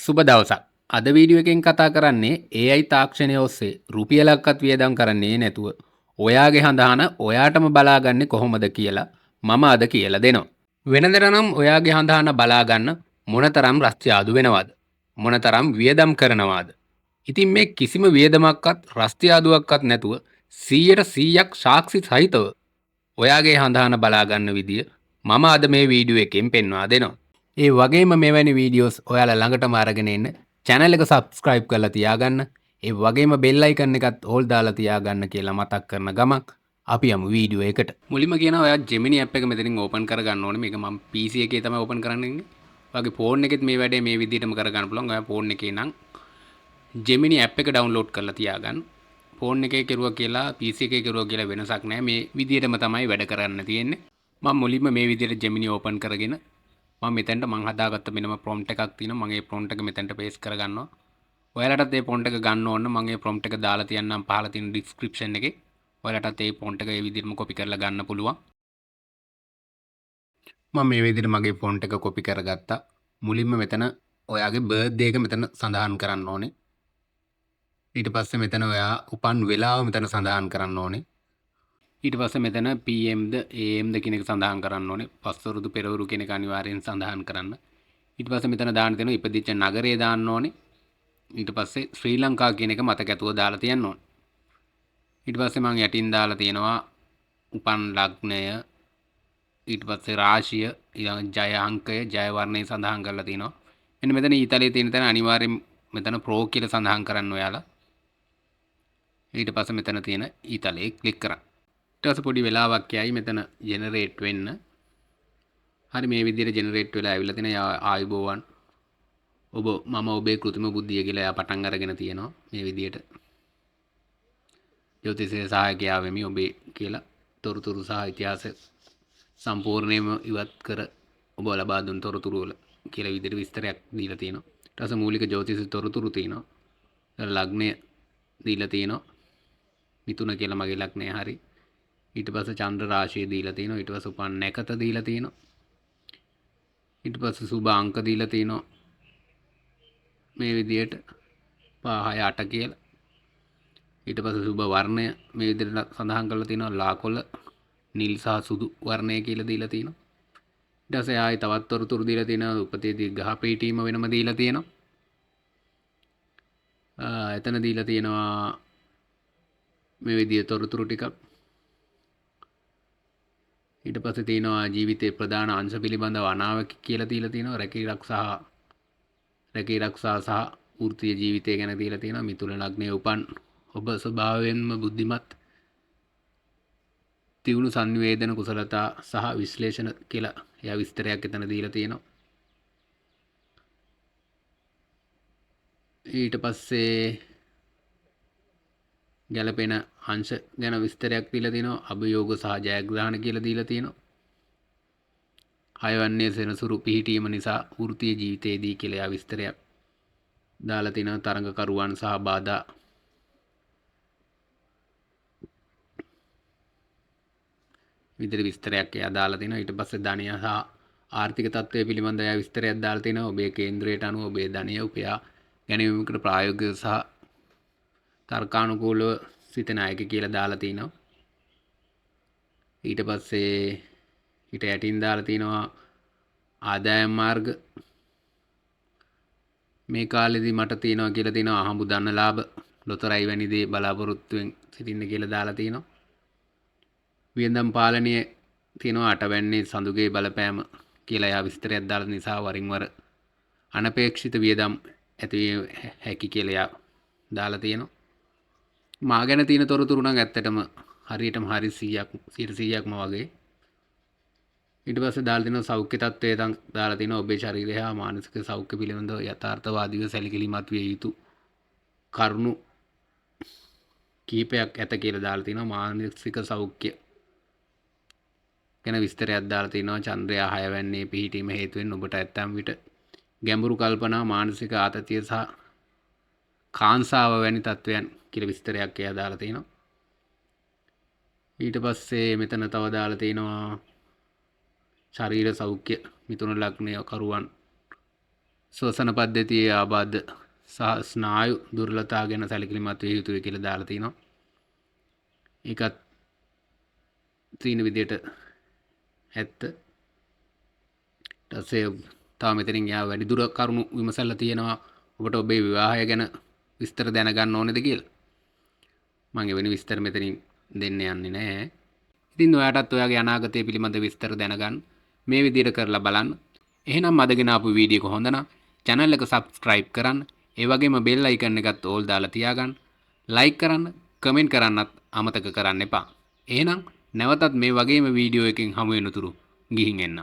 සුබ දවසක්. අද වීඩියෝ එකෙන් කතා කරන්නේ AI තාක්ෂණය ඔස්සේ රුපියලක්වත් වියදම් කරන්නේ නැතුව ඔයාගේ හඳහන ඔයාටම බලාගන්නේ කොහොමද කියලා මම අද කියලා දෙනවා. වෙනදට නම් ඔයාගේ හඳහන බලාගන්න මොනතරම් රස්තියාදු වෙනවාද? මොනතරම් වියදම් කරනවාද? ඉතින් මේ කිසිම වියදමක්වත් රස්තියාදුවක්වත් නැතුව 100%ක් සාක්ෂි සහිතව ඔයාගේ හඳහන බලාගන්න විදිය මම අද මේ වීඩියෝ එකෙන් පෙන්වා දෙනවා. ඒ වගේම මෙවැනි වීඩියෝස් ඔයාලා ළඟටම අරගෙන එන්න channel එක subscribe කරලා තියාගන්න. ඒ වගේම bell icon එකත් all දාලා තියාගන්න කියලා මතක් කරන ගමන් අපි යමු වීඩියෝ එකට. මුලින්ම කියනවා ඔයා Gemini app එක මෙතනින් open කරගන්න ඕනේ. මේක මම PC එකේ තමයි open කරන්න ඉන්නේ. ඔයාගේ phone එකෙත් මේ වැඩේ මේ විදිහටම කරගන්න පුළුවන්. ඔයා phone එකේ නම් Gemini app එක download කරලා තියාගන්න. phone එකේ කෙරුවා කියලා PC එකේ කෙරුවා කියලා වෙනසක් නැහැ. මේ විදිහටම තමයි වැඩ කරන්න තියෙන්නේ. මම මුලින්ම මේ විදිහට Gemini open කරගෙන මම මෙතෙන්ට මං හදාගත්ත මෙන්නම prompt එකක් තියෙනවා. මම ඒ prompt එක මෙතෙන්ට paste කරගන්නවා. ඔයාලටත් ඒ prompt එක ගන්න ඕන නම් මම ඒ prompt එක දාලා තියන්නම් පහළ තියෙන description එකේ. ඔයාලටත් ඒ prompt එක ඒ විදිහටම copy කරලා ගන්න පුළුවන්. මම මේ විදිහට මගේ prompt එක copy කරගත්තා. මුලින්ම මෙතන ඔයාගේ birthday එක මෙතන සඳහන් කරන්න ඕනේ. ඊට පස්සේ මෙතන ඔයා උපන් වෙලාව මෙතන සඳහන් කරන්න ඕනේ. ඊට පස්සේ මෙතන PMද AMද කියන එක සඳහන් කරන්න ඕනේ. පස්වරුදු පෙරවරු කියන එක අනිවාර්යෙන් සඳහන් කරන්න. ඊට පස්සේ මෙතන දාන්න තියෙනවා ඉපදිච්ච නගරය දාන්න ඕනේ. ඊට පස්සේ ශ්‍රී ලංකා කියන එක මතක ඇතුව දාලා තියන්න ඕනේ. ඊට පස්සේ මම යටින් දාලා තියෙනවා උපන් ලග්නය, ඊට පස්සේ රාශිය, ඊළඟ ජය අංකය, ජය වර්ණය සඳහන් කරලා තිනවා. මෙන්න මෙතන ඊතලයේ තියෙන තැන අනිවාර්යෙන් මෙතන ප්‍රෝ කියලා සඳහන් කරන්න ඔයාලා. ඊට පස්සේ මෙතන තියෙන ඊතලයේ ක්ලික් කරන්න. ඊට පස්සේ පොඩි වෙලාවක් යයි මෙතන ජෙනරේට් වෙන්න. හරි මේ විදිහට ජෙනරේට් වෙලා ආවිල්ලා තියෙන ආයුබෝවන් මම ඔබේ කෘත්‍රිම බුද්ධිය කියලා එයා පටන් අරගෙන තියෙනවා මේ විදිහට. ජ්‍යොතිෂ සහායකයා වෙමි ඔබේ කියලා තොරතුරු සහ ඉතිහාස සම්පූර්ණයෙන්ම ඉවත් කර ඔබ ලබා දුන් තොරතුරු වල කියලා විදිහට විස්තරයක් දීලා තියෙනවා. ඊට පස්සේ මූලික ජ්‍යොතිෂ තොරතුරු තියෙනවා. ලග්නය දීලා තියෙනවා. මිථුන කියලා මගේ ලග්නය හරි. ඊට පස්සේ චන්ද්‍ර රාශිය දීලා තියෙනවා. ඊට පස්සේ උපන් නැකත දීලා තියෙනවා. ඊට පස්සේ සුභ අංක දීලා තියෙනවා. මේ විදිහට 5 6 8 කියලා. ඊට පස්සේ සුභ වර්ණය මේ විදිහට සඳහන් කරලා තියෙනවා. ලාකොළ නිල් සහ සුදු වර්ණය කියලා දීලා තියෙනවා. ඊට පස්සේ ආයි තවත් තොරතුරු දීලා තියෙනවා. උපතේදී ග්‍රහ පීඨීම වෙනම දීලා තියෙනවා. එතන දීලා තියෙනවා මේ විදිහේ තොරතුරු ටිකක්. ඊට පස්සේ තියෙනවා ජීවිතයේ ප්‍රධාන අංශ පිළිබඳව අනාවක කියලා දීලා තියෙනවා. රැකී ආරක්ෂා සහ වෘත්තීය ජීවිතය ගැන දීලා තියෙනවා. මිථුන ලග්නයේ උපන් ඔබ ස්වභාවයෙන්ම බුද්ධිමත්, තියුණු සංවේදන කුසලතා සහ විශ්ලේෂණ කියලා එයා විස්තරයක් එතන දීලා තියෙනවා. ඊට පස්සේ ගැළපෙන අංශ ගැන විස්තරයක් දීලා තියෙනවා. අභියෝග සහ ජයග්‍රහණ කියලා දීලා තියෙනවා. හයවන්නේ සෙනසුරු පිහිටීම නිසා වෘත්තීය ජීවිතයේදී කියලා එයා විස්තරයක් දාලා තිනවා. තරඟකරුවන් සහ බාධා විදිහට විස්තරයක් එයා දාලා තිනවා. ඊට පස්සේ ධනය සහ ආර්ථික තත්ත්වය පිළිබඳව එයා විස්තරයක් දාලා තිනවා. ඔබේ කේන්ද්‍රයට අනුව ඔබේ ධනය උපයා ගැනීමකට ප්‍රායෝගික සහ තර්කානුකූලව සිතන අයක කියලා දාලා තිනවා. ඊට පස්සේ ඊට යටින් දාලා තිනවා ආදායම් මාර්ග මේ කාලෙදී මට තියෙනවා කියලා තියෙනවා. අහඹු ධන ලාභ, ලොතරැයි වැනි දේ බලාපොරොත්තුෙන් සිටින්න කියලා දාලා තියෙනවා. වියදම් පාලනය තියෙනවා. අටවැන්නේ සඳුගේ බලපෑම කියලා එයා විස්තරයක් දාලා නිසා වරින් වර අනපේක්ෂිත වියදම් ඇති හැකි කියලා එයා දාලා තියෙනවා. මා ගැන තියෙන තොරතුරු නම් ඇත්තටම හරියටම හරි 100%ක්ම වගේ. ඊට පස්සේ දාලා තිනවා සෞඛ්‍ය තත්ත්වය දාලා තිනවා. ඔබේ ශරීරය හා මානසික සෞඛ්‍ය පිළිබඳව යථාර්ථවාදීව සැලකිලිමත් විය යුතු කරුණු කීපයක් ඇත කියලා දාලා තිනවා. මානසික සෞඛ්‍ය ගැන විස්තරයක් දාලා තිනවා. චන්ද්‍රයා 6 වැන්නේ පිහිටීම හේතුවෙන් ඔබට ඇත්තම් විට ගැඹුරු කල්පනා, මානසික ආතතිය සහ කාංසාව වැනි තත්ත්වයන් කියලා විස්තරයක් එයා දාලා තිනවා. ඊට පස්සේ මෙතන තව දාලා තිනවා ශරීර සෞඛ්‍ය මිථුන ලග්නය කරුවන් ශ්වසන පද්ධතියේ ආබාධ සහ ස්නායු දුර්වලතා ගැන සැලකිලිමත් විය යුතුයි කියලා දාලා තිනවා. ඒකත් තීන විදියට ඇත්ත. ඊටසේ තාම මෙතනින් යා වැඩි දුර කරුණු විමසලා තියෙනවා. ඔබට ඔබේ විවාහය ගැන විස්තර දැනගන්න ඕනේද කියලා. මම එවැනි විස්තර මෙතනින් දෙන්න යන්නේ නැහැ. ඉතින් ඔයාටත් ඔයාගේ අනාගතය පිළිබඳ විස්තර දැනගන්න මේ විදිහට කරලා බලන්න. එහෙනම් අදගෙන ආපු වීඩියෝ එක හොඳ නම් channel එක subscribe කරන්න. ඒ වගේම bell icon එකත් all දාලා තියාගන්න. like කරන්න, comment කරන්නත් අමතක කරන්න එපා. එහෙනම් නැවතත් මේ වගේම වීඩියෝ එකකින් හමු වෙනතුරු ගිහින් එන්න.